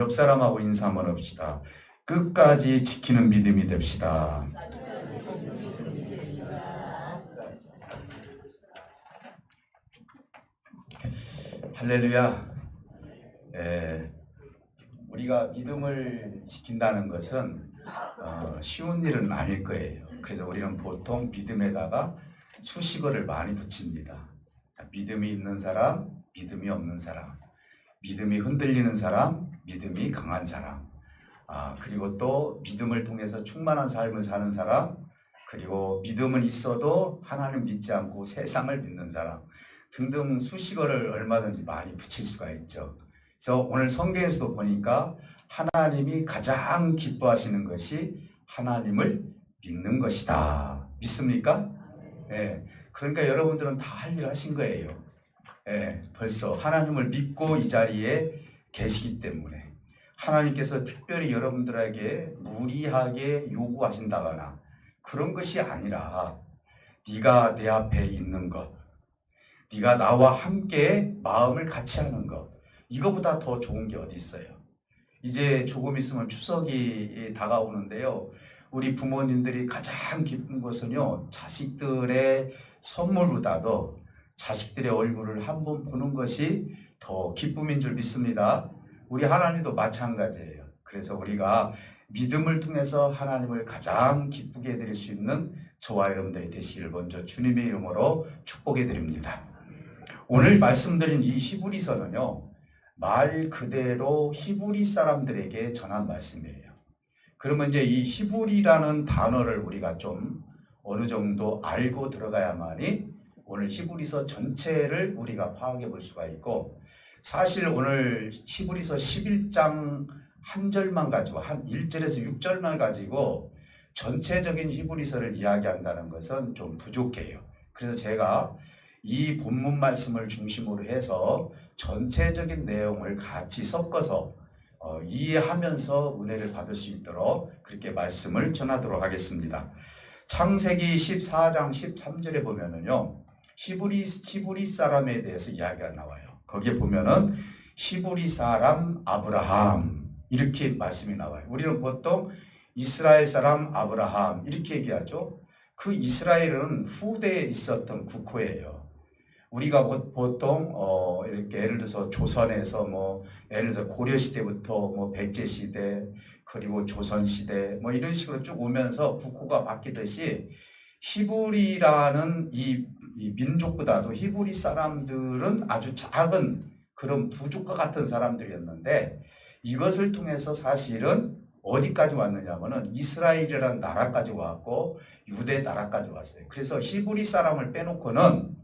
옆 사람하고 인사 한번 합시다. 끝까지 지키는 믿음이 됩시다. 할렐루야. 우리가 믿음을 지킨다는 것은 쉬운 일은 아닐 거예요. 그래서 우리는 보통 믿음에다가 수식어를 많이 붙입니다. 믿음이 있는 사람, 믿음이 없는 사람, 믿음이 흔들리는 사람, 믿음이 강한 사람, 그리고 또 믿음을 통해서 충만한 삶을 사는 사람, 그리고 믿음은 있어도 하나님 믿지 않고 세상을 믿는 사람 등등 수식어를 얼마든지 많이 붙일 수가 있죠. 그래서 오늘 성경에서도 보니까 하나님이 가장 기뻐하시는 것이 하나님을 믿는 것이다. 믿습니까? 네. 그러니까 여러분들은 다 할 일 하신 거예요. 네. 벌써 하나님을 믿고 이 자리에 계시기 때문에 하나님께서 특별히 여러분들에게 무리하게 요구하신다거나 그런 것이 아니라 네가 내 앞에 있는 것, 네가 나와 함께 마음을 같이 하는 것, 이거보다 더 좋은 게 어디 있어요? 이제 조금 있으면 추석이 다가오는데요. 우리 부모님들이 가장 기쁜 것은요, 자식들의 선물보다도 자식들의 얼굴을 한번 보는 것이 더 기쁨인 줄 믿습니다. 우리 하나님도 마찬가지예요. 그래서 우리가 믿음을 통해서 하나님을 가장 기쁘게 해드릴 수 있는 저와 여러분들이 되시기를 먼저 주님의 이름으로 축복해 드립니다. 오늘 말씀드린 이 히브리서는요, 말 그대로 히브리 사람들에게 전한 말씀이에요. 그러면 이제 이 히브리라는 단어를 우리가 좀 어느 정도 알고 들어가야만이 오늘 히브리서 전체를 우리가 파악해 볼 수가 있고, 사실 오늘 히브리서 11장 한 절만 가지고 한 1절에서 6절만 가지고 전체적인 히브리서를 이야기한다는 것은 좀 부족해요. 그래서 제가 이 본문 말씀을 중심으로 해서 전체적인 내용을 같이 섞어서 이해하면서 은혜를 받을 수 있도록 그렇게 말씀을 전하도록 하겠습니다. 창세기 14장 13절에 보면은요, 히브리 사람에 대해서 이야기가 나와요. 거기에 보면은 히브리 사람 아브라함 이렇게 말씀이 나와요. 우리는 보통 이스라엘 사람 아브라함 이렇게 얘기하죠. 그 이스라엘은 후대에 있었던 국호예요. 우리가 보통 이렇게 예를 들어서 조선에서 예를 들어서 고려 시대부터 백제 시대 그리고 조선 시대 이런 식으로 쭉 오면서 국호가 바뀌듯이 히브리라는 이 민족보다도 히브리 사람들은 아주 작은 그런 부족과 같은 사람들이었는데, 이것을 통해서 사실은 어디까지 왔느냐면은 이스라엘이라는 나라까지 왔고 유대 나라까지 왔어요. 그래서 히브리 사람을 빼놓고는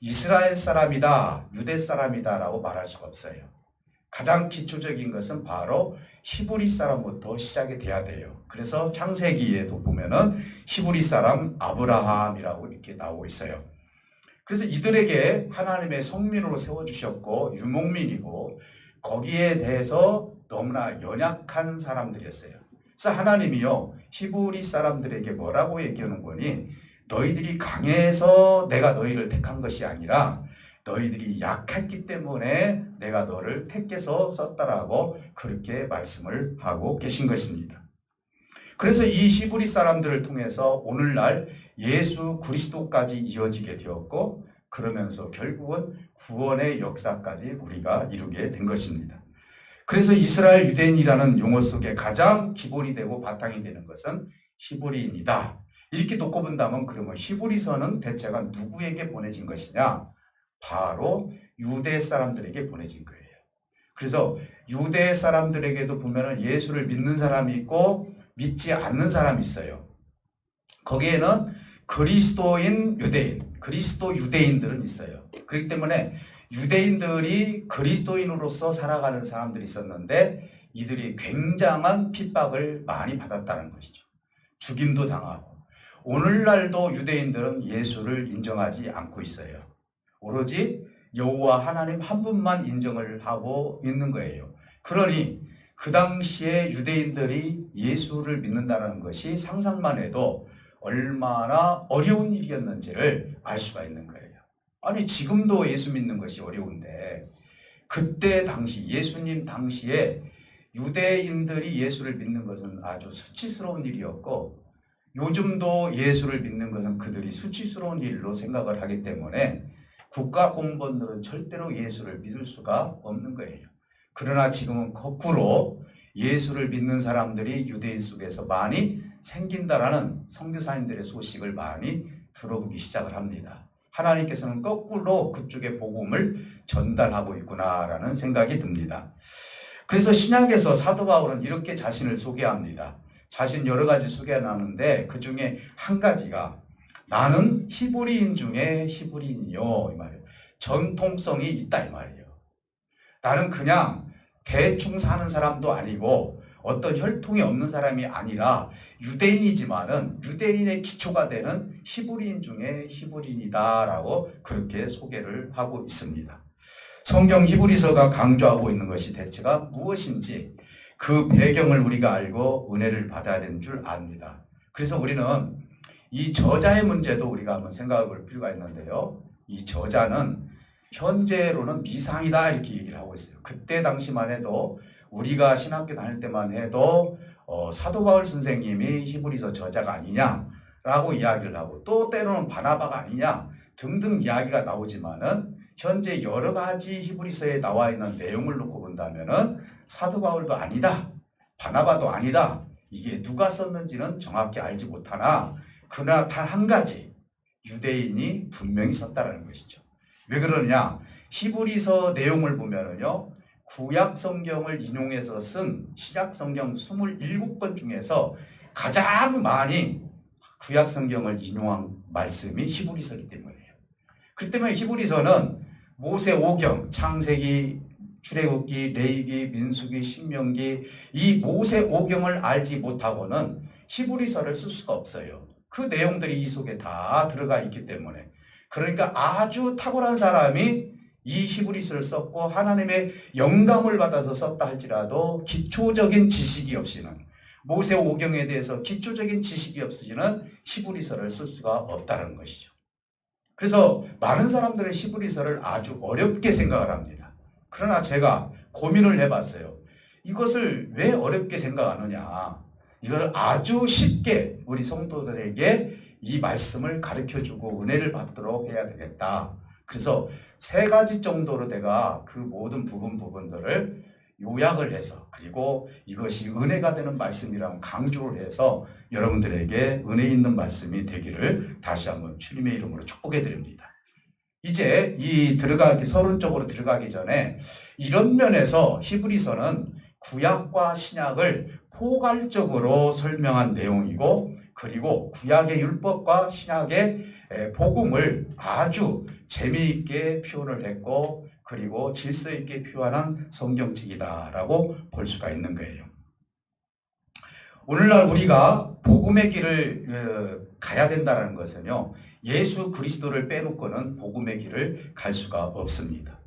이스라엘 사람이다, 유대 사람이다 라고 말할 수가 없어요. 가장 기초적인 것은 바로 히브리 사람부터 시작이 돼야 돼요. 그래서 창세기에도 보면은 히브리 사람 아브라함이라고 이렇게 나오고 있어요. 그래서 이들에게 하나님의 성민으로 세워주셨고 유목민이고 거기에 대해서 너무나 연약한 사람들이었어요. 그래서 하나님이요, 히브리 사람들에게 뭐라고 얘기하는 거니? 너희들이 강해서 내가 너희를 택한 것이 아니라 너희들이 약했기 때문에 내가 너를 택해서 썼다라고 그렇게 말씀을 하고 계신 것입니다. 그래서 이 히브리 사람들을 통해서 오늘날 예수 그리스도까지 이어지게 되었고, 그러면서 결국은 구원의 역사까지 우리가 이루게 된 것입니다. 그래서 이스라엘 유대인이라는 용어 속에 가장 기본이 되고 바탕이 되는 것은 히브리인이다. 이렇게 놓고 본다면 그러면 히브리서는 대체가 누구에게 보내진 것이냐? 바로 유대 사람들에게 보내진 거예요. 그래서 유대 사람들에게도 보면은 예수를 믿는 사람이 있고 믿지 않는 사람이 있어요. 거기에는 그리스도인 유대인, 그리스도 유대인들은 있어요. 그렇기 때문에 유대인들이 그리스도인으로서 살아가는 사람들이 있었는데 이들이 굉장한 핍박을 많이 받았다는 것이죠. 죽임도 당하고. 오늘날도 유대인들은 예수를 인정하지 않고 있어요. 오로지 여호와 하나님 한 분만 인정을 하고 있는 거예요. 그러니 그 당시에 유대인들이 예수를 믿는다는 것이 상상만 해도 얼마나 어려운 일이었는지를 알 수가 있는 거예요. 아니 지금도 예수 믿는 것이 어려운데 그때 당시 예수님 당시에 유대인들이 예수를 믿는 것은 아주 수치스러운 일이었고 요즘도 예수를 믿는 것은 그들이 수치스러운 일로 생각을 하기 때문에 국가 공무원들은 절대로 예수를 믿을 수가 없는 거예요. 그러나 지금은 거꾸로 예수를 믿는 사람들이 유대인 속에서 많이 생긴다라는 선교사님들의 소식을 많이 들어보기 시작을 합니다. 하나님께서는 거꾸로 그쪽에 복음을 전달하고 있구나라는 생각이 듭니다. 그래서 신약에서 사도 바울은 이렇게 자신을 소개합니다. 자신 여러 가지 소개하는데 그 중에 한 가지가 나는 히브리인 중에 히브리인이요 이 말이에요. 전통성이 있다 이 말이에요. 나는 그냥 대충 사는 사람도 아니고 어떤 혈통이 없는 사람이 아니라 유대인이지만은 유대인의 기초가 되는 히브리인 중에 히브리인이다라고 그렇게 소개를 하고 있습니다. 성경 히브리서가 강조하고 있는 것이 대체가 무엇인지 그 배경을 우리가 알고 은혜를 받아야 되는 줄 압니다. 그래서 우리는 이 저자의 문제도 우리가 한번 생각해 볼 필요가 있는데요. 이 저자는 현재로는 미상이다 이렇게 얘기를 하고 있어요. 그때 당시만 해도 우리가 신학교 다닐 때만 해도 사도 바울 선생님이 히브리서 저자가 아니냐라고 이야기를 하고 또 때로는 바나바가 아니냐 등등 이야기가 나오지만은 현재 여러 가지 히브리서에 나와 있는 내용을 놓고 본다면은 사도 바울도 아니다, 바나바도 아니다. 이게 누가 썼는지는 정확히 알지 못하나 그러나 단 한 가지 유대인이 분명히 썼다라는 것이죠. 왜 그러냐? 히브리서 내용을 보면은요. 구약 성경을 인용해서 쓴 신약 성경 27권 중에서 가장 많이 구약 성경을 인용한 말씀이 히브리서이기 때문이에요. 그렇기 때문에 히브리서는 모세 오경, 창세기, 출애굽기, 레위기, 민수기, 신명기 이 모세 오경을 알지 못하고는 히브리서를 쓸 수가 없어요. 그 내용들이 이 속에 다 들어가 있기 때문에 그러니까 아주 탁월한 사람이 이 히브리서를 썼고 하나님의 영감을 받아서 썼다 할지라도 기초적인 지식이 없이는 모세 오경에 대해서 기초적인 지식이 없으시는 히브리서를 쓸 수가 없다는 것이죠. 그래서 많은 사람들은 히브리서를 아주 어렵게 생각을 합니다. 그러나 제가 고민을 해봤어요. 이것을 왜 어렵게 생각하느냐. 이걸 아주 쉽게 우리 성도들에게 이 말씀을 가르쳐주고 은혜를 받도록 해야 되겠다. 그래서 3가지 정도로 내가 그 모든 부분들을 요약을 해서 그리고 이것이 은혜가 되는 말씀이라고 강조를 해서 여러분들에게 은혜 있는 말씀이 되기를 다시 한번 주님의 이름으로 축복해 드립니다. 이제 서론적으로 들어가기 전에 이런 면에서 히브리서는 구약과 신약을 포괄적으로 설명한 내용이고 그리고 구약의 율법과 신약의 복음을 아주 재미있게 표현을 했고 그리고 질서 있게 표현한 성경책이다라고 볼 수가 있는 거예요. 오늘날 우리가 복음의 길을 가야 된다는 것은요. 예수 그리스도를 빼놓고는 복음의 길을 갈 수가 없습니다.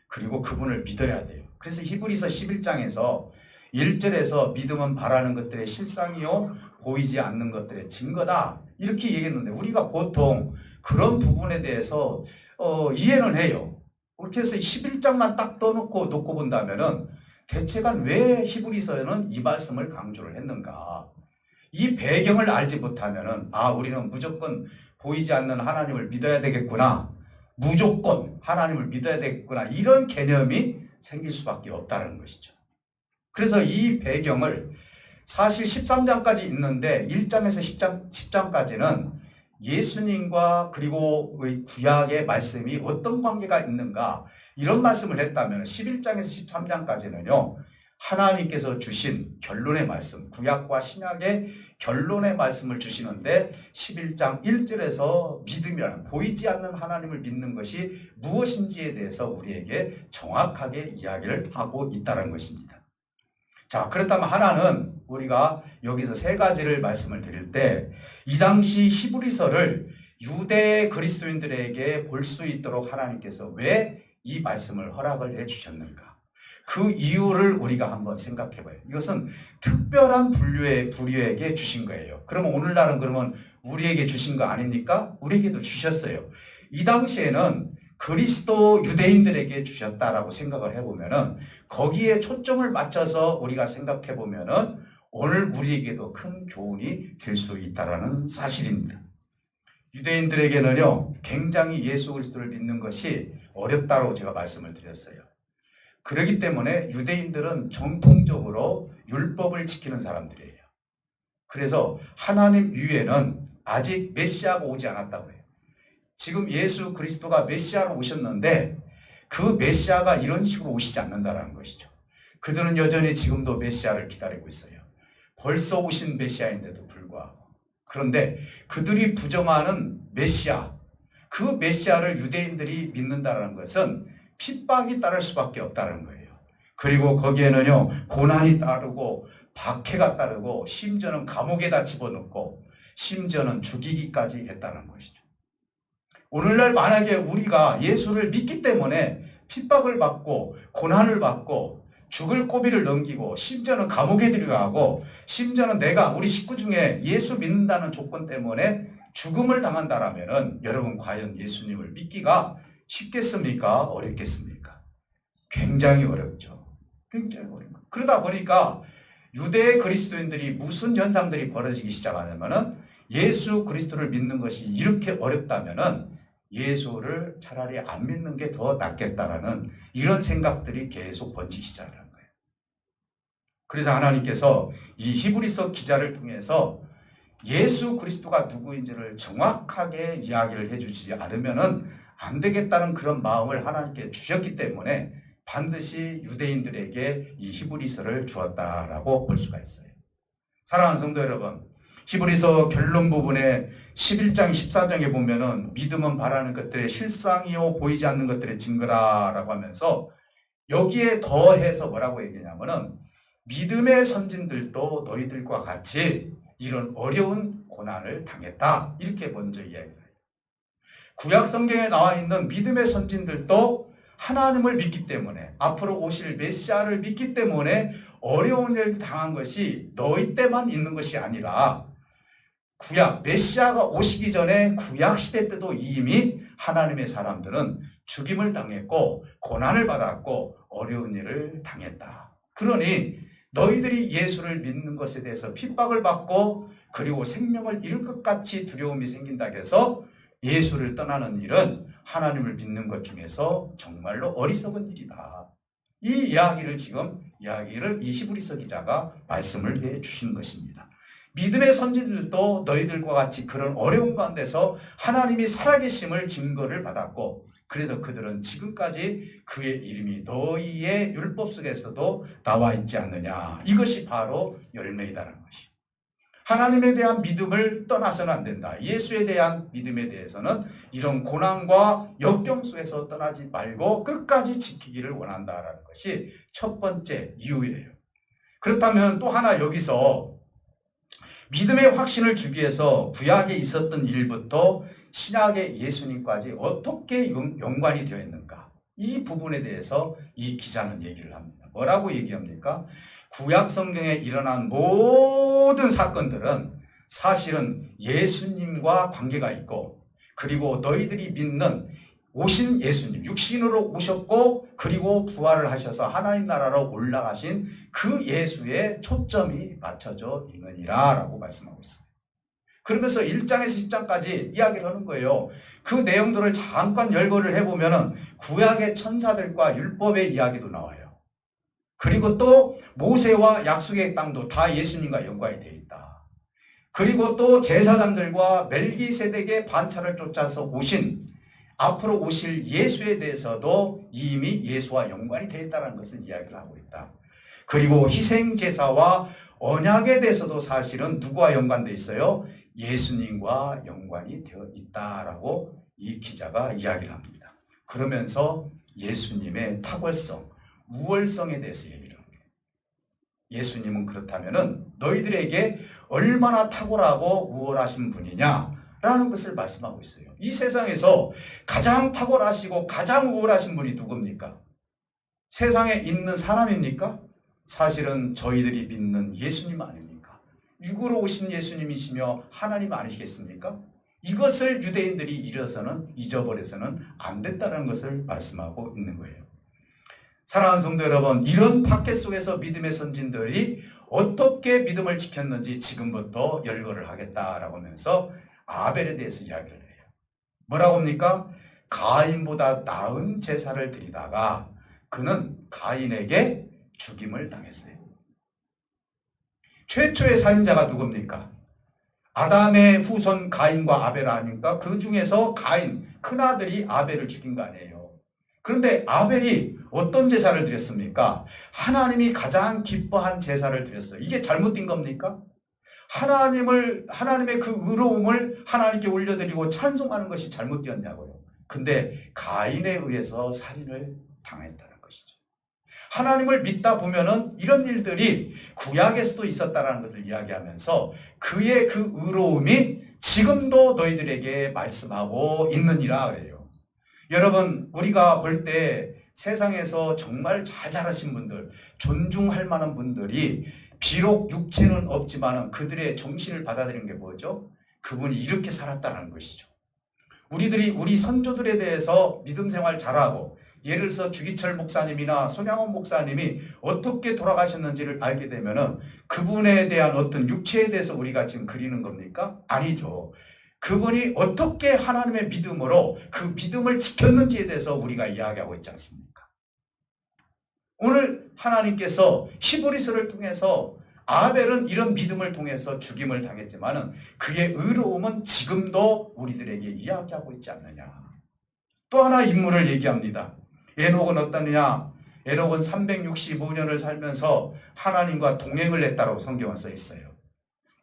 그리고 그분을 믿어야 돼요. 그래서 히브리서 11장에서 1절에서 믿음은 바라는 것들의 실상이요 보이지 않는 것들의 증거다 이렇게 얘기했는데 우리가 보통 그런 부분에 대해서 이해는 해요. 그렇게 해서 11장만 딱 놓고 본다면은 대체가 왜 히브리서에는 이 말씀을 강조를 했는가? 이 배경을 알지 못하면은 우리는 무조건 보이지 않는 하나님을 믿어야 되겠구나. 무조건 하나님을 믿어야 되겠구나. 이런 개념이 생길 수밖에 없다는 것이죠. 그래서 이 배경을 사실 13장까지 있는데 1장에서 10장까지는 예수님과 그리고 구약의 말씀이 어떤 관계가 있는가 이런 말씀을 했다면 11장에서 13장까지는요. 하나님께서 주신 결론의 말씀, 구약과 신약의 결론의 말씀을 주시는데 11장 1절에서 믿으면 보이지 않는 하나님을 믿는 것이 무엇인지에 대해서 우리에게 정확하게 이야기를 하고 있다는 것입니다. 자, 그렇다면 하나는 우리가 여기서 3가지를 말씀을 드릴 때 이 당시 히브리서를 유대 그리스도인들에게 볼 수 있도록 하나님께서 왜 이 말씀을 허락을 해 주셨는가? 그 이유를 우리가 한번 생각해 봐요. 이것은 특별한 부류에게 주신 거예요. 그러면 오늘날은 그러면 우리에게 주신 거 아닙니까? 우리에게도 주셨어요. 이 당시에는 그리스도 유대인들에게 주셨다라고 생각을 해보면은 거기에 초점을 맞춰서 우리가 생각해 보면은 오늘 우리에게도 큰 교훈이 될 수 있다라는 사실입니다. 유대인들에게는요, 굉장히 예수 그리스도를 믿는 것이 어렵다고 제가 말씀을 드렸어요. 그렇기 때문에 유대인들은 정통적으로 율법을 지키는 사람들이에요. 그래서 하나님 위에는 아직 메시아가 오지 않았다고 해요. 지금 예수 그리스도가 메시아로 오셨는데 그 메시아가 이런 식으로 오시지 않는다는 것이죠. 그들은 여전히 지금도 메시아를 기다리고 있어요. 벌써 오신 메시아인데도 불구하고. 그런데 그들이 부정하는 메시아, 그 메시아를 유대인들이 믿는다는 것은 핍박이 따를 수밖에 없다는 거예요. 그리고 거기에는요, 고난이 따르고 박해가 따르고 심지어는 감옥에다 집어넣고 심지어는 죽이기까지 했다는 것이죠. 오늘날 만약에 우리가 예수를 믿기 때문에 핍박을 받고 고난을 받고 죽을 고비를 넘기고 심지어는 감옥에 들어가고 심지어는 내가 우리 식구 중에 예수 믿는다는 조건 때문에 죽음을 당한다라면은 여러분 과연 예수님을 믿기가 쉽겠습니까? 어렵겠습니까? 굉장히 어렵죠. 굉장히 어렵죠. 그러다 보니까 유대 그리스도인들이 무슨 현상들이 벌어지기 시작하냐면은 예수 그리스도를 믿는 것이 이렇게 어렵다면은 예수를 차라리 안 믿는 게 더 낫겠다라는 이런 생각들이 계속 번지기 시작하는 거예요. 그래서 하나님께서 이 히브리서 기자를 통해서 예수 그리스도가 누구인지를 정확하게 이야기를 해주지 않으면은 안 되겠다는 그런 마음을 하나님께 주셨기 때문에 반드시 유대인들에게 이 히브리서를 주었다라고 볼 수가 있어요. 사랑하는 성도 여러분, 히브리서 결론 부분에 11장 14장에 보면은 믿음은 바라는 것들의 실상이요 보이지 않는 것들의 증거라라고 하면서 여기에 더해서 뭐라고 얘기냐면은 믿음의 선진들도 너희들과 같이 이런 어려운 고난을 당했다. 이렇게 먼저 이야기해요. 구약 성경에 나와 있는 믿음의 선진들도 하나님을 믿기 때문에 앞으로 오실 메시아를 믿기 때문에 어려운 일을 당한 것이 너희 때만 있는 것이 아니라 구약 메시아가 오시기 전에 구약 시대 때도 이미 하나님의 사람들은 죽임을 당했고 고난을 받았고 어려운 일을 당했다. 그러니 너희들이 예수를 믿는 것에 대해서 핍박을 받고 그리고 생명을 잃을 것 같이 두려움이 생긴다 해서 예수를 떠나는 일은 하나님을 믿는 것 중에서 정말로 어리석은 일이다. 이 이야기를 이 히브리서 기자가 말씀을 해 주신 것입니다. 믿음의 선진들도 너희들과 같이 그런 어려운 가운데서 하나님이 살아계심을 증거를 받았고 그래서 그들은 지금까지 그의 이름이 너희의 율법 속에서도 나와 있지 않느냐. 이것이 바로 열매이다라는 것이요. 하나님에 대한 믿음을 떠나서는 안 된다. 예수에 대한 믿음에 대해서는 이런 고난과 역경 속에서 떠나지 말고 끝까지 지키기를 원한다라는 것이 첫 번째 이유예요. 그렇다면 또 하나 여기서 믿음의 확신을 주기 위해서 구약에 있었던 일부터 신약의 예수님까지 어떻게 연관이 되어 있는가? 이 부분에 대해서 이 기자는 얘기를 합니다. 뭐라고 얘기합니까? 구약 성경에 일어난 모든 사건들은 사실은 예수님과 관계가 있고 그리고 너희들이 믿는 오신 예수님, 육신으로 오셨고 그리고 부활을 하셔서 하나님 나라로 올라가신 그 예수의 초점이 맞춰져 있느니라 라고 말씀하고 있습니다. 그러면서 1장에서 10장까지 이야기를 하는 거예요. 그 내용들을 잠깐 열거를 해보면 구약의 천사들과 율법의 이야기도 나와요. 그리고 또 모세와 약속의 땅도 다 예수님과 연관이 되어 있다. 그리고 또 제사장들과 멜기세덱의 반차를 쫓아서 오신 앞으로 오실 예수에 대해서도 이미 예수와 연관이 되어 있다는 것을 이야기를 하고 있다. 그리고 희생제사와 언약에 대해서도 사실은 누구와 연관되어 있어요? 예수님과 연관이 되어 있다라고 이 기자가 이야기를 합니다. 그러면서 예수님의 탁월성, 우월성에 대해서 얘기를 합니다. 예수님은 그렇다면은 너희들에게 얼마나 탁월하고 우월하신 분이냐라는 것을 말씀하고 있어요. 이 세상에서 가장 탁월하시고 가장 우월하신 분이 누굽니까? 세상에 있는 사람입니까? 사실은 저희들이 믿는 예수님 아닙니까? 육으로 오신 예수님이시며 하나님 아니시겠습니까? 이것을 유대인들이 잊어버려서는 안 된다는 것을 말씀하고 있는 거예요. 사랑하는 성도 여러분, 이런 박해 속에서 믿음의 선진들이 어떻게 믿음을 지켰는지 지금부터 열거를 하겠다라고 하면서 아벨에 대해서 이야기를 해요. 뭐라고 합니까? 가인보다 나은 제사를 드리다가 그는 가인에게 죽임을 당했어요. 최초의 살인자가 누굽니까? 아담의 후손 가인과 아벨 아닙니까? 그 중에서 가인, 큰아들이 아벨을 죽인 거 아니에요. 그런데 아벨이 어떤 제사를 드렸습니까? 하나님이 가장 기뻐한 제사를 드렸어요. 이게 잘못된 겁니까? 하나님의 그 의로움을 하나님께 올려드리고 찬송하는 것이 잘못되었냐고요. 근데 가인에 의해서 살인을 당했다는 것이죠. 하나님을 믿다 보면은 이런 일들이 구약에서도 있었다는 것을 이야기하면서 그의 그 의로움이 지금도 너희들에게 말씀하고 있느니라 그래요. 여러분, 우리가 볼 때 세상에서 정말 잘 자라신 분들, 존중할 만한 분들이 비록 육체는 없지만 그들의 정신을 받아들이는 게 뭐죠? 그분이 이렇게 살았다는 것이죠. 우리 선조들에 대해서 믿음 생활 잘하고, 예를 들어서 주기철 목사님이나 손양원 목사님이 어떻게 돌아가셨는지를 알게 되면은 그분에 대한 어떤 육체에 대해서 우리가 지금 그리는 겁니까? 아니죠. 그분이 어떻게 하나님의 믿음으로 그 믿음을 지켰는지에 대해서 우리가 이야기하고 있지 않습니까? 오늘 하나님께서 히브리서를 통해서 아벨은 이런 믿음을 통해서 죽임을 당했지만은 그의 의로움은 지금도 우리들에게 이야기하고 있지 않느냐. 또 하나 인물을 얘기합니다. 에녹은 어떠느냐? 에녹은 365년을 살면서 하나님과 동행을 했다고 성경은 써 있어요.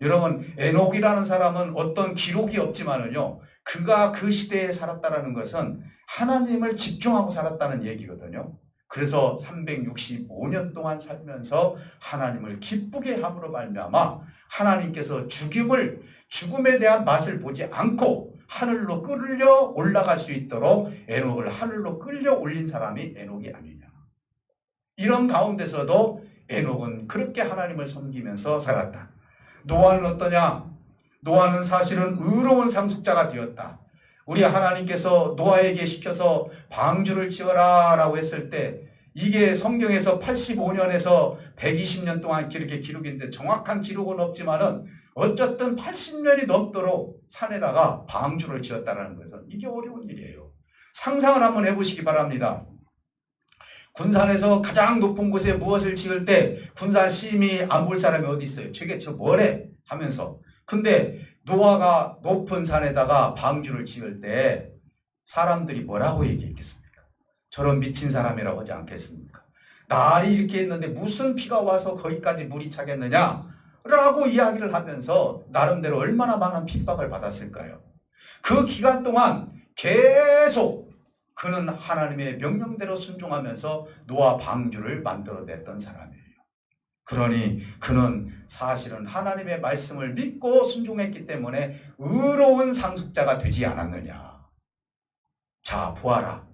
여러분, 에녹이라는 사람은 어떤 기록이 없지만은요, 그가 그 시대에 살았다는 것은 하나님을 집중하고 살았다는 얘기거든요. 그래서 365년 동안 살면서 하나님을 기쁘게 함으로 말미암아 하나님께서 죽음에 대한 맛을 보지 않고 하늘로 끌려 올라갈 수 있도록 에녹을 하늘로 끌려 올린 사람이 에녹이 아니냐. 이런 가운데서도 에녹은 그렇게 하나님을 섬기면서 살았다. 노아는 어떠냐? 노아는 사실은 의로운 상속자가 되었다. 우리 하나님께서 노아에게 시켜서 방주를 지어라 라고 했을 때 이게 성경에서 85년에서 120년 동안 이렇게 기록인데 정확한 기록은 없지만은 어쨌든 80년이 넘도록 산에다가 방주를 지었다는 것은 이게 어려운 일이에요. 상상을 한번 해보시기 바랍니다. 군산에서 가장 높은 곳에 무엇을 지을 때 군산 시민이 안 볼 사람이 어디 있어요? 저게 저 뭐래? 하면서. 근데 노아가 높은 산에다가 방주를 지을 때 사람들이 뭐라고 얘기했겠습니까? 저런 미친 사람이라고 하지 않겠습니까? 날이 이렇게 했는데 무슨 비가 와서 거기까지 물이 차겠느냐? 라고 이야기를 하면서 나름대로 얼마나 많은 핍박을 받았을까요? 그 기간 동안 계속 그는 하나님의 명령대로 순종하면서 노아 방주를 만들어냈던 사람이에요. 그러니 그는 사실은 하나님의 말씀을 믿고 순종했기 때문에 의로운 상속자가 되지 않았느냐. 자, 보아라.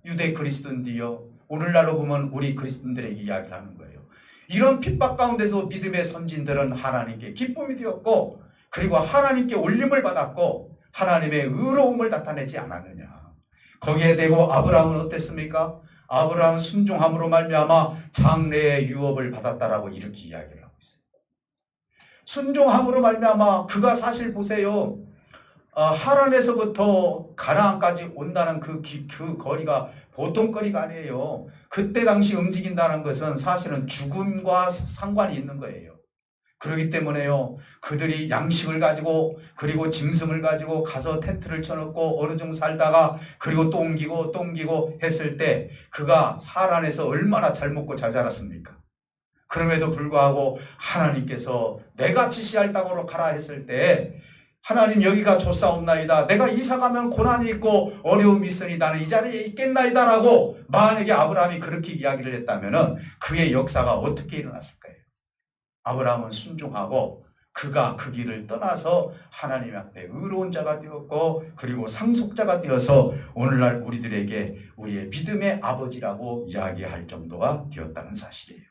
유대 그리스도인들이요. 오늘날로 보면 우리 그리스도인들에게 이야기를 하는 거예요. 이런 핍박 가운데서 믿음의 선진들은 하나님께 기쁨이 되었고, 그리고 하나님께 올림을 받았고 하나님의 의로움을 나타내지 않았느냐. 거기에 대고 아브라함은 어땠습니까? 아브라함은 순종함으로 말미암아 장래의 유업을 받았다라고 이렇게 이야기를 하고 있어요. 순종함으로 말미암아 그가 사실 보세요. 하란에서부터 가나안까지 온다는 그 거리가 보통 거리가 아니에요. 그때 당시 움직인다는 것은 사실은 죽음과 상관이 있는 거예요. 그렇기 때문에요, 그들이 양식을 가지고 그리고 짐승을 가지고 가서 텐트를 쳐놓고 어느 정도 살다가 그리고 또 옮기고 했을 때 그가 하란에서 얼마나 잘 먹고 잘 자랐습니까? 그럼에도 불구하고 하나님께서 내가 지시할 땅으로 가라 했을 때 하나님 여기가 좋사옵나이다. 내가 이사가면 고난이 있고 어려움이 있으니 나는 이 자리에 있겠나이다 라고 만약에 아브라함이 그렇게 이야기를 했다면 그의 역사가 어떻게 일어났을까요? 아브라함은 순종하고 그가 그 길을 떠나서 하나님 앞에 의로운 자가 되었고 그리고 상속자가 되어서 오늘날 우리들에게 우리의 믿음의 아버지라고 이야기할 정도가 되었다는 사실이에요.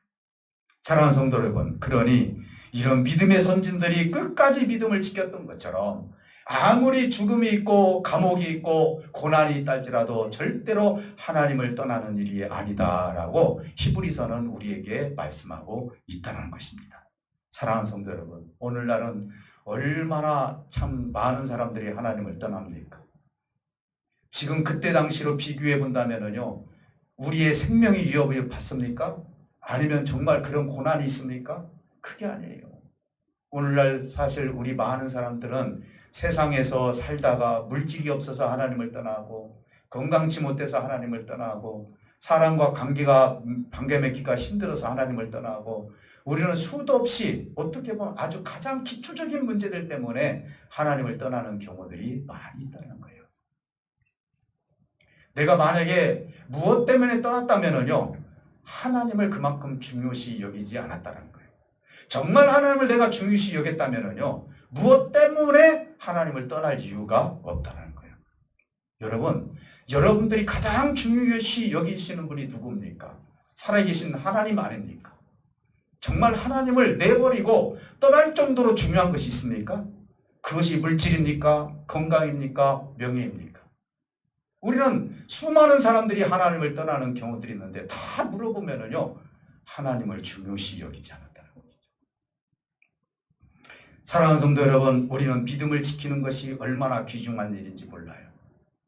사랑하는 성도 여러분, 그러니 이런 믿음의 선진들이 끝까지 믿음을 지켰던 것처럼 아무리 죽음이 있고 감옥이 있고 고난이 있다 할지라도 절대로 하나님을 떠나는 일이 아니다라고 히브리서는 우리에게 말씀하고 있다는 것입니다. 사랑하는 성도 여러분, 오늘날은 얼마나 참 많은 사람들이 하나님을 떠납니까? 지금 그때 당시로 비교해 본다면요, 우리의 생명이 위협을 받습니까? 아니면 정말 그런 고난이 있습니까? 그게 아니에요. 오늘날 사실 우리 많은 사람들은 세상에서 살다가 물질이 없어서 하나님을 떠나고 건강치 못해서 하나님을 떠나고 사람과 관계 맺기가 힘들어서 하나님을 떠나고 우리는 수도 없이 어떻게 보면 아주 가장 기초적인 문제들 때문에 하나님을 떠나는 경우들이 많이 있다는 거예요. 내가 만약에 무엇 때문에 떠났다면요, 하나님을 그만큼 중요시 여기지 않았다는 거예요. 정말 하나님을 내가 중요시 여겼다면요, 무엇 때문에 하나님을 떠날 이유가 없다는 거예요. 여러분, 여러분들이 가장 중요시 여기시는 분이 누굽니까? 살아계신 하나님 아닙니까? 정말 하나님을 내버리고 떠날 정도로 중요한 것이 있습니까? 그것이 물질입니까? 건강입니까? 명예입니까? 우리는 수많은 사람들이 하나님을 떠나는 경우들이 있는데 다 물어보면요, 하나님을 중요시 여기지 않았다는 거죠. 사랑하는 성도 여러분, 우리는 믿음을 지키는 것이 얼마나 귀중한 일인지 몰라요.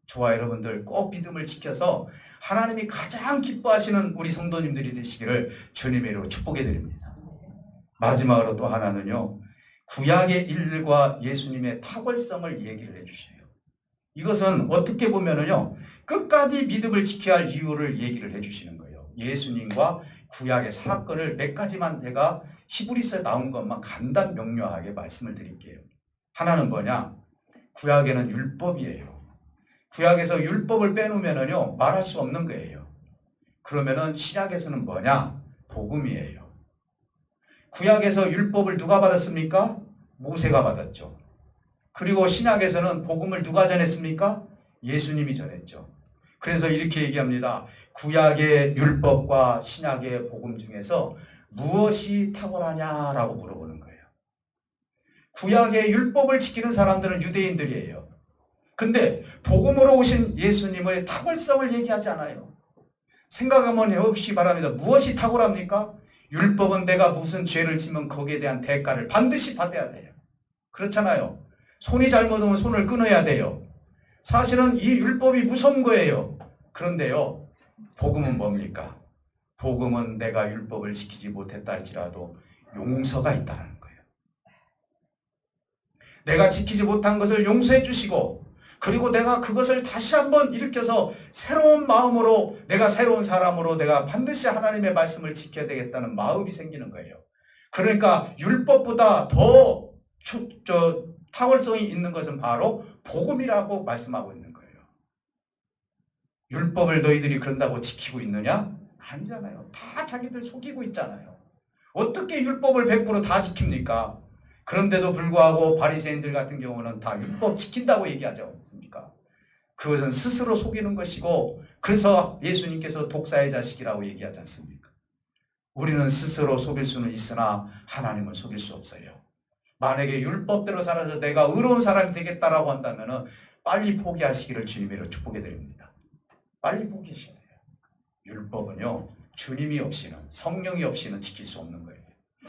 저와 여러분들 꼭 믿음을 지켜서 하나님이 가장 기뻐하시는 우리 성도님들이 되시기를 주님의 이름으로 축복해 드립니다. 마지막으로 또 하나는요, 구약의 일과 예수님의 탁월성을 얘기를 해주셔요. 이것은 어떻게 보면은요, 끝까지 믿음을 지켜야 할 이유를 얘기를 해주시는 거예요. 예수님과 구약의 사건을 몇 가지만 제가 히브리서에 나온 것만 간단 명료하게 말씀을 드릴게요. 하나는 뭐냐? 구약에는 율법이에요. 구약에서 율법을 빼놓으면은요, 말할 수 없는 거예요. 그러면은 신약에서는 뭐냐? 복음이에요. 구약에서 율법을 누가 받았습니까? 모세가 받았죠. 그리고 신약에서는 복음을 누가 전했습니까? 예수님이 전했죠. 그래서 이렇게 얘기합니다. 구약의 율법과 신약의 복음 중에서 무엇이 탁월하냐라고 물어보는 거예요. 구약의 율법을 지키는 사람들은 유대인들이에요. 근데 복음으로 오신 예수님의 탁월성을 얘기하지 않아요. 생각 한번 해봅시기 바랍니다. 무엇이 탁월합니까? 율법은 내가 무슨 죄를 지면 거기에 대한 대가를 반드시 받아야 돼요. 그렇잖아요. 손이 잘못하면 손을 끊어야 돼요. 사실은 이 율법이 무서운 거예요. 그런데요, 복음은 뭡니까? 복음은 내가 율법을 지키지 못했다 할지라도 용서가 있다는 거예요. 내가 지키지 못한 것을 용서해 주시고, 그리고 내가 그것을 다시 한번 일으켜서 새로운 마음으로, 내가 새로운 사람으로 내가 반드시 하나님의 말씀을 지켜야 되겠다는 마음이 생기는 거예요. 그러니까 율법보다 더 탁월성이 있는 것은 바로 복음이라고 말씀하고 있는 거예요. 율법을 너희들이 그런다고 지키고 있느냐? 아니잖아요. 다 자기들 속이고 있잖아요. 어떻게 율법을 100% 다 지킵니까? 그런데도 불구하고 바리새인들 같은 경우는 다 율법 지킨다고 얘기하지 않습니까? 그것은 스스로 속이는 것이고, 그래서 예수님께서 독사의 자식이라고 얘기하지 않습니까? 우리는 스스로 속일 수는 있으나 하나님을 속일 수 없어요. 만약에 율법대로 살아서 내가 의로운 사람이 되겠다라고 한다면 빨리 포기하시기를 주님으로 축복해 드립니다. 빨리 포기하셔야 돼요. 율법은요, 주님이 없이는, 성령이 없이는 지킬 수 없는 거예요.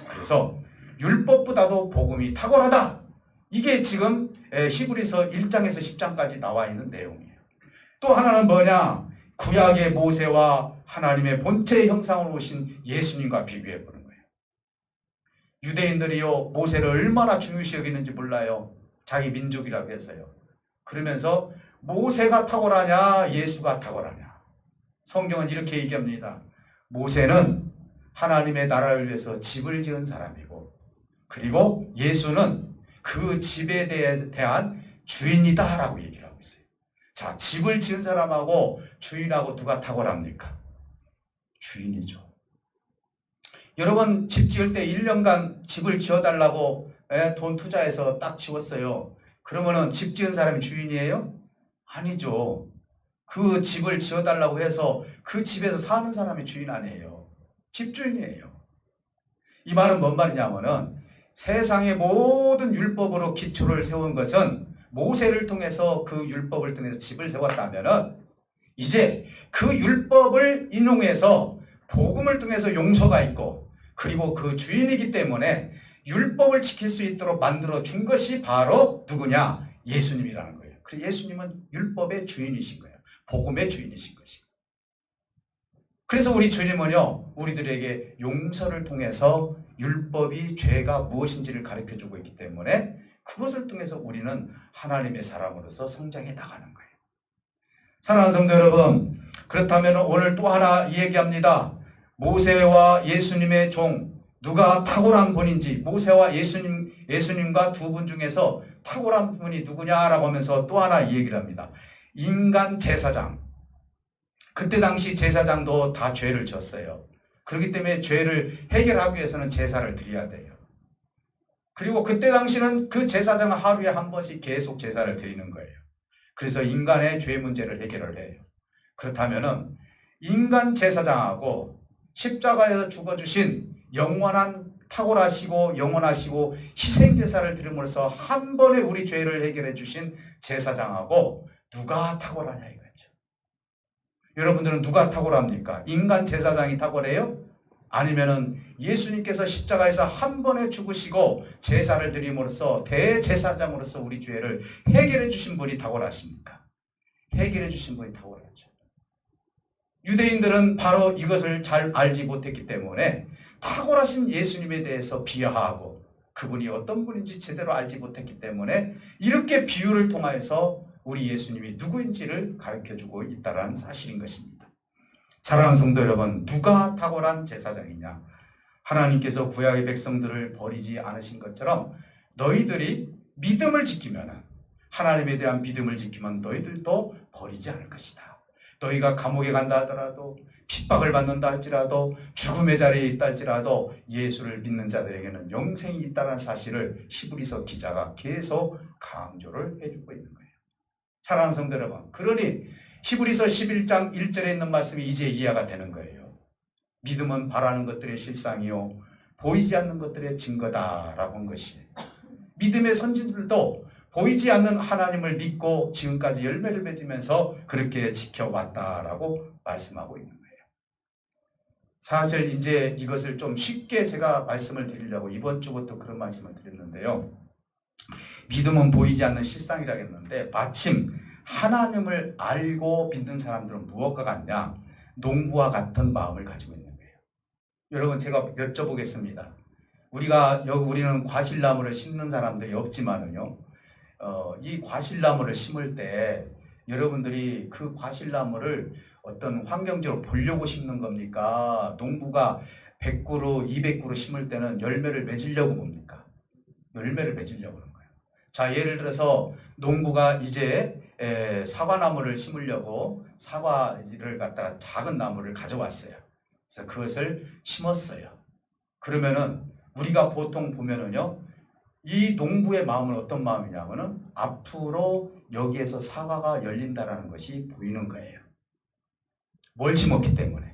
그래서 율법보다도 복음이 탁월하다. 이게 지금 히브리서 1장에서 10장까지 나와 있는 내용이에요. 또 하나는 뭐냐? 구약의 모세와 하나님의 본체의 형상으로 오신 예수님과 비교해 보는 거예요. 유대인들이요, 모세를 얼마나 중요시 여기는지 몰라요. 자기 민족이라고 해서요. 그러면서 모세가 탁월하냐, 예수가 탁월하냐. 성경은 이렇게 얘기합니다. 모세는 하나님의 나라를 위해서 집을 지은 사람이고, 그리고 예수는 그 집에 대한 주인이다라고 얘기를 하고 있어요. 자, 집을 지은 사람하고 주인하고 누가 탁월합니까? 주인이죠. 여러분, 집 지을 때 1년간 집을 지어달라고 돈 투자해서 딱 지었어요. 그러면은 집 지은 사람이 주인이에요? 아니죠. 그 집을 지어달라고 해서 그 집에서 사는 사람이 주인 아니에요. 집주인이에요. 이 말은 뭔 말이냐면은 세상의 모든 율법으로 기초를 세운 것은 모세를 통해서 그 율법을 통해서 집을 세웠다면은 이제 그 율법을 인용해서 복음을 통해서 용서가 있고 그리고 그 주인이기 때문에 율법을 지킬 수 있도록 만들어 준 것이 바로 누구냐? 예수님이라는 거예요. 그래서 예수님은 율법의 주인이신 거예요. 복음의 주인이신 것이고. 그래서 우리 주님은요, 우리들에게 용서를 통해서 율법이 죄가 무엇인지를 가르쳐주고 있기 때문에 그것을 통해서 우리는 하나님의 사람으로서 성장해 나가는 거예요. 사랑하는 성도 여러분, 그렇다면 오늘 또 하나 얘기합니다. 모세와 예수님의 종, 누가 탁월한 분인지, 모세와 예수님과 두 분 중에서 탁월한 분이 누구냐라고 하면서 또 하나 얘기를 합니다. 인간 제사장. 그때 당시 제사장도 다 죄를 졌어요. 그렇기 때문에 죄를 해결하기 위해서는 제사를 드려야 돼요. 그리고 그때 당시는 그 제사장은 하루에 한 번씩 계속 제사를 드리는 거예요. 그래서 인간의 죄 문제를 해결을 해요. 그렇다면은 인간 제사장하고 십자가에서 죽어주신 영원한 탁월하시고 영원하시고 희생제사를 드림으로써 한 번에 우리 죄를 해결해 주신 제사장하고 누가 탁월하냐 이거죠. 여러분들은 누가 탁월합니까? 인간 제사장이 탁월해요? 아니면은 예수님께서 십자가에서 한 번에 죽으시고 제사를 드림으로써 대제사장으로서 우리 죄를 해결해 주신 분이 탁월하십니까? 해결해 주신 분이 탁월하죠. 유대인들은 바로 이것을 잘 알지 못했기 때문에 탁월하신 예수님에 대해서 비하하고 그분이 어떤 분인지 제대로 알지 못했기 때문에 이렇게 비유를 통하여서 우리 예수님이 누구인지를 가르쳐주고 있다는 사실인 것입니다. 사랑하는 성도 여러분, 누가 탁월한 제사장이냐? 하나님께서 구약의 백성들을 버리지 않으신 것처럼 너희들이 믿음을 지키면, 하나님에 대한 믿음을 지키면 너희들도 버리지 않을 것이다. 너희가 감옥에 간다 하더라도, 핍박을 받는다 할지라도, 죽음의 자리에 있다 할지라도 예수를 믿는 자들에게는 영생이 있다는 사실을 히브리서 기자가 계속 강조를 해주고 있는 거예요. 사랑하는 성도 여러분, 그러니 히브리서 11장 1절에 있는 말씀이 이제 이해가 되는 거예요. 믿음은 바라는 것들의 실상이요 보이지 않는 것들의 증거다라고 한 것이에요. 믿음의 선진들도 보이지 않는 하나님을 믿고 지금까지 열매를 맺으면서 그렇게 지켜왔다라고 말씀하고 있는 거예요. 사실 이제 이것을 좀 쉽게 제가 말씀을 드리려고 이번 주부터 그런 말씀을 드렸는데요. 믿음은 보이지 않는 실상이라고 했는데 마침 하나님을 알고 믿는 사람들은 무엇과 같냐? 농부와 같은 마음을 가지고 있는 거예요. 여러분, 제가 여쭤보겠습니다. 우리는 과실나무를 심는 사람들이 없지만은요, 이 과실나무를 심을 때 여러분들이 그 과실나무를 어떤 환경적으로 보려고 심는 겁니까? 농부가 100그루, 200그루 심을 때는 열매를 맺으려고 봅니까? 열매를 맺으려고 하는 거예요. 자, 예를 들어서 농부가 이제 사과나무를 심으려고 사과를 갖다가 작은 나무를 가져왔어요. 그래서 그것을 심었어요. 그러면은 우리가 보통 보면은요, 이 농부의 마음은 어떤 마음이냐면은 앞으로 여기에서 사과가 열린다라는 것이 보이는 거예요. 뭘 심었기 때문에?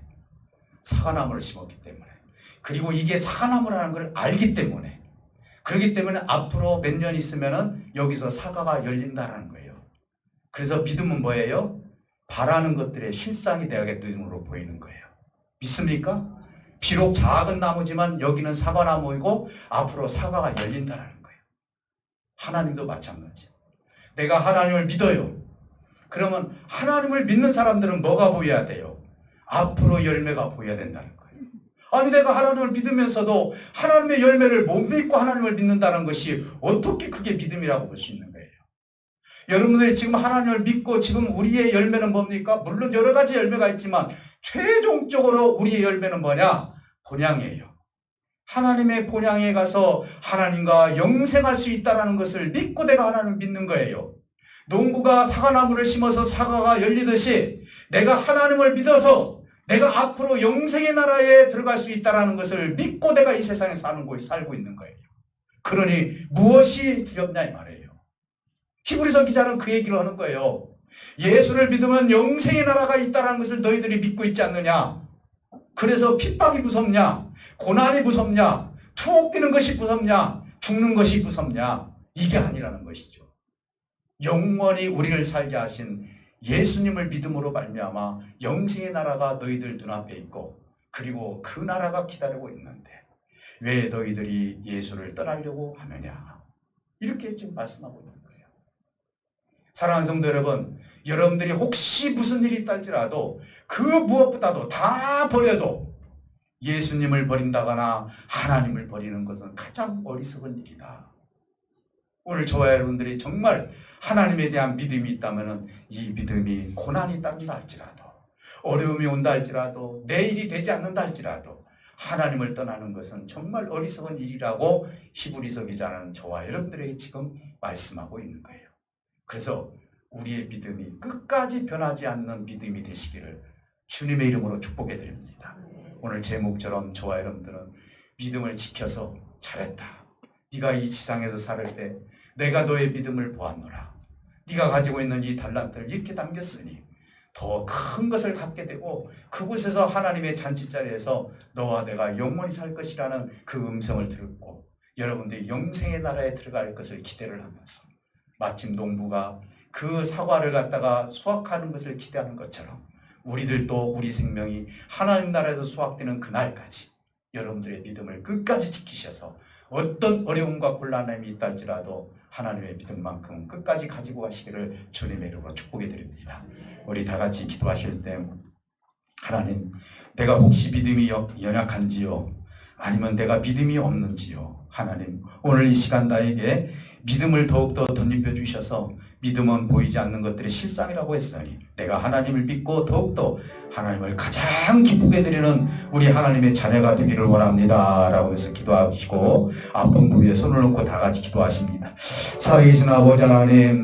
사과나무를 심었기 때문에. 그리고 이게 사과나무라는 걸 알기 때문에. 그렇기 때문에 앞으로 몇 년 있으면은 여기서 사과가 열린다라는 거예요. 그래서 믿음은 뭐예요? 바라는 것들의 실상이 되어야겠음으로 보이는 거예요. 믿습니까? 비록 작은 나무지만 여기는 사과나무이고 앞으로 사과가 열린다라는 거예요. 하나님도 마찬가지예요. 내가 하나님을 믿어요. 그러면 하나님을 믿는 사람들은 뭐가 보여야 돼요? 앞으로 열매가 보여야 된다는 거예요. 아니, 내가 하나님을 믿으면서도 하나님의 열매를 못 믿고 하나님을 믿는다는 것이 어떻게 그게 믿음이라고 볼 수 있는 거예요? 여러분들이 지금 하나님을 믿고 지금 우리의 열매는 뭡니까? 물론 여러 가지 열매가 있지만 최종적으로 우리의 열매는 뭐냐? 본향이에요. 하나님의 본향에 가서 하나님과 영생할 수 있다는 것을 믿고 내가 하나님을 믿는 거예요. 농부가 사과나무를 심어서 사과가 열리듯이 내가 하나님을 믿어서 내가 앞으로 영생의 나라에 들어갈 수 있다는 것을 믿고 내가 이 세상에 살고 있는 거예요. 그러니 무엇이 두렵냐 이 말이에요. 히브리서 기자는 그 얘기를 하는 거예요. 예수를 믿으면 영생의 나라가 있다는 것을 너희들이 믿고 있지 않느냐? 그래서 핍박이 무섭냐? 고난이 무섭냐? 투옥되는 것이 무섭냐? 죽는 것이 무섭냐? 이게 아니라는 것이죠. 영원히 우리를 살게 하신 예수님을 믿음으로 말미암아 영생의 나라가 너희들 눈앞에 있고 그리고 그 나라가 기다리고 있는데 왜 너희들이 예수를 떠나려고 하느냐, 이렇게 지금 말씀하고 있는 거예요. 사랑하는 성도 여러분, 여러분들이 혹시 무슨 일이 있달지라도 그 무엇보다도 다 버려도 예수님을 버린다거나 하나님을 버리는 것은 가장 어리석은 일이다. 오늘 저와 여러분들이 정말 하나님에 대한 믿음이 있다면 이 믿음이 고난이 따른다 할지라도, 어려움이 온다 할지라도, 내일이 되지 않는다 할지라도 하나님을 떠나는 것은 정말 어리석은 일이라고 히브리서 기자는 저와 여러분들에게 지금 말씀하고 있는 거예요. 그래서 우리의 믿음이 끝까지 변하지 않는 믿음이 되시기를 주님의 이름으로 축복해 드립니다. 오늘 제목처럼 저와 여러분들은 믿음을 지켜서 잘했다. 네가 이 세상에서 살 때 내가 너의 믿음을 보았노라. 네가 가지고 있는 이 달란트를 이렇게 남겼으니 더 큰 것을 갖게 되고 그곳에서 하나님의 잔치자리에서 너와 내가 영원히 살 것이라는 그 음성을 듣고 여러분들이 영생의 나라에 들어갈 것을 기대를 하면서 마침 농부가 그 사과를 갖다가 수확하는 것을 기대하는 것처럼 우리들도 우리 생명이 하나님 나라에서 수확되는 그날까지 여러분들의 믿음을 끝까지 지키셔서 어떤 어려움과 곤란함이 있다 할지라도 하나님의 믿음만큼 끝까지 가지고 가시기를 주님의 이름으로 축복해 드립니다. 우리 다 같이 기도하실 때 하나님, 내가 혹시 믿음이 연약한지요? 아니면 내가 믿음이 없는지요? 하나님, 오늘 이 시간 나에게 믿음을 더욱더 덧입혀 주셔서 믿음은 보이지 않는 것들이 실상이라고 했으니 내가 하나님을 믿고 더욱더 하나님을 가장 기쁘게 드리는 우리 하나님의 자녀가 되기를 원합니다 라고 해서 기도하시고 아픈 부위에 손을 놓고 다 같이 기도하십니다. 살아계신 아버지 하나님,